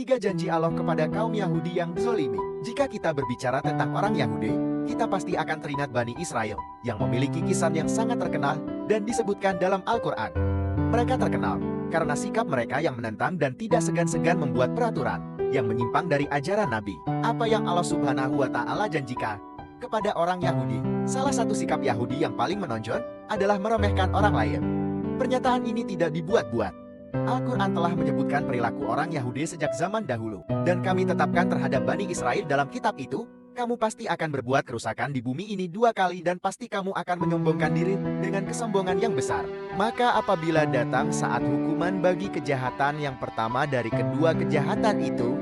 Tiga janji Allah kepada kaum Yahudi yang zolimi. Jika kita berbicara tentang orang Yahudi, kita pasti akan teringat Bani Israel, yang memiliki kisah yang sangat terkenal dan disebutkan dalam Al-Quran. Mereka terkenal karena sikap mereka yang menentang dan tidak segan-segan membuat peraturan yang menyimpang dari ajaran Nabi. Apa yang Allah Subhanahu wa Ta'ala janjikan kepada orang Yahudi? Salah satu sikap Yahudi yang paling menonjol adalah meremehkan orang lain. Pernyataan ini tidak dibuat-buat. Al-Quran telah menyebutkan perilaku orang Yahudi sejak zaman dahulu, dan kami tetapkan terhadap Bani Israel dalam kitab itu. Kamu pasti akan berbuat kerusakan di bumi ini 2 kali dan pasti kamu akan menyombongkan diri dengan kesombongan yang besar. Maka apabila datang saat hukuman bagi kejahatan yang pertama dari kedua kejahatan itu,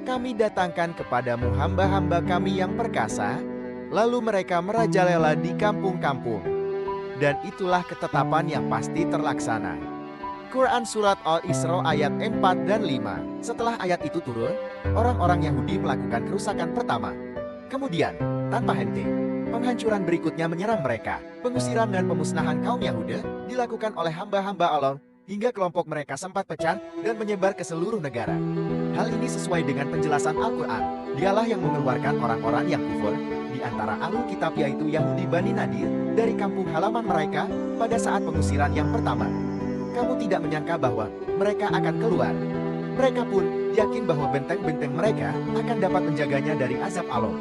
kami datangkan kepadamu hamba-hamba kami yang perkasa, lalu mereka merajalela di kampung-kampung. Dan itulah ketetapan yang pasti terlaksana. Quran Surat Al-Isra ayat 4 dan 5. Setelah ayat itu turun, orang-orang Yahudi melakukan kerusakan pertama. Kemudian, tanpa henti, penghancuran berikutnya menyerang mereka. Pengusiran dan pemusnahan kaum Yahudi dilakukan oleh hamba-hamba Allah, hingga kelompok mereka sempat pecah dan menyebar ke seluruh negara. Hal ini sesuai dengan penjelasan Al-Quran. Dialah yang mengeluarkan orang-orang yang kufur di antara Ahlul Kitab, yaitu Yahudi Bani Nadir, dari kampung halaman mereka pada saat pengusiran yang pertama. Kamu tidak menyangka bahwa mereka akan keluar. Mereka pun yakin bahwa benteng-benteng mereka akan dapat menjaganya dari azab Allah.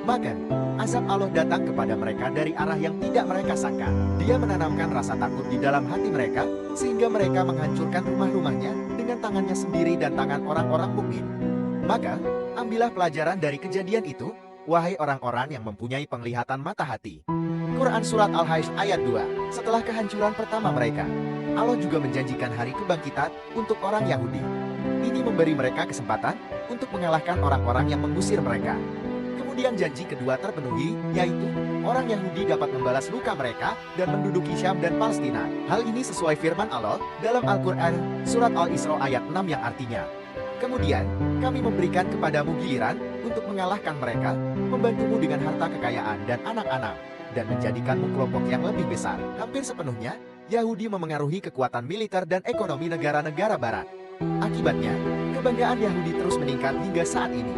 Maka, azab Allah datang kepada mereka dari arah yang tidak mereka sangka. Dia menanamkan rasa takut di dalam hati mereka, sehingga mereka menghancurkan rumah-rumahnya dengan tangannya sendiri dan tangan orang-orang mukmin. Maka, ambillah pelajaran dari kejadian itu, wahai orang-orang yang mempunyai penglihatan mata hati. Quran Surat Al-Hajj ayat 2. Setelah kehancuran pertama mereka, Allah juga menjanjikan hari kebangkitan untuk orang Yahudi. Ini memberi mereka kesempatan untuk mengalahkan orang-orang yang mengusir mereka. Kemudian janji kedua terpenuhi, yaitu orang Yahudi dapat membalas luka mereka dan menduduki Syam dan Palestina. Hal ini sesuai firman Allah dalam Al-Quran Surat Al-Isra ayat 6 yang artinya, kemudian kami memberikan kepadamu giliran untuk mengalahkan mereka, membantumu dengan harta kekayaan dan anak-anak, dan menjadikanmu kelompok yang lebih besar. Hampir sepenuhnya, Yahudi memengaruhi kekuatan militer dan ekonomi negara-negara barat. Akibatnya, kebanggaan Yahudi terus meningkat hingga saat ini.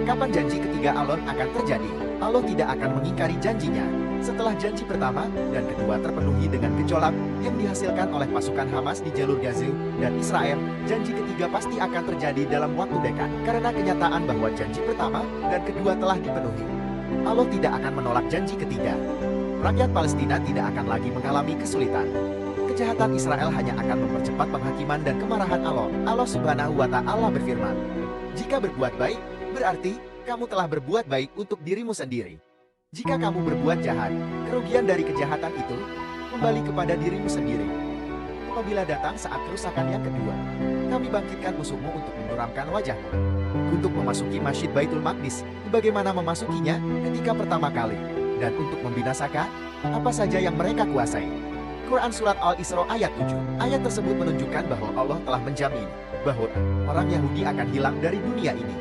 Kapan janji ketiga Allah akan terjadi? Allah tidak akan mengingkari janjinya. Setelah janji pertama dan kedua terpenuhi dengan gejolak yang dihasilkan oleh pasukan Hamas di jalur Gaza dan Israel, janji ketiga pasti akan terjadi dalam waktu dekat. Karena kenyataan bahwa janji pertama dan kedua telah dipenuhi, Allah tidak akan menolak janji ketiga. Rakyat Palestina tidak akan lagi mengalami kesulitan. Kejahatan Israel hanya akan mempercepat penghakiman dan kemarahan Allah. Allah Subhanahu wa Ta'ala berfirman, jika berbuat baik, berarti kamu telah berbuat baik untuk dirimu sendiri. Jika kamu berbuat jahat, kerugian dari kejahatan itu kembali kepada dirimu sendiri. Apabila datang saat kerusakan yang kedua, kami bangkitkan musuhmu untuk memuramkan wajahmu, untuk memasuki Masjid Baitul Maqdis, bagaimana memasukinya ketika pertama kali, dan untuk membinasakan apa saja yang mereka kuasai. Quran Surat Al-Isra ayat 7. Ayat tersebut menunjukkan bahwa Allah telah menjamin bahwa orang Yahudi akan hilang dari dunia ini.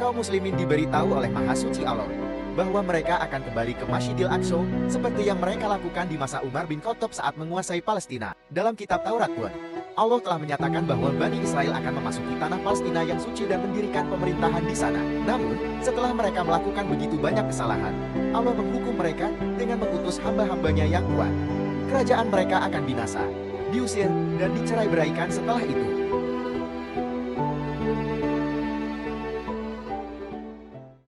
Kaum muslimin diberitahu oleh Maha Suci Allah bahwa mereka akan kembali ke Masjidil Aqsa seperti yang mereka lakukan di masa Umar bin Khattab saat menguasai Palestina. Dalam kitab Taurat pun, Allah telah menyatakan bahwa Bani Israel akan memasuki tanah Palestina yang suci dan mendirikan pemerintahan di sana. Namun, setelah mereka melakukan begitu banyak kesalahan, Allah menghukum mereka dengan mengutus hamba-hambanya yang kuat. Kerajaan mereka akan binasa, diusir, dan dicerai-beraikan setelah itu.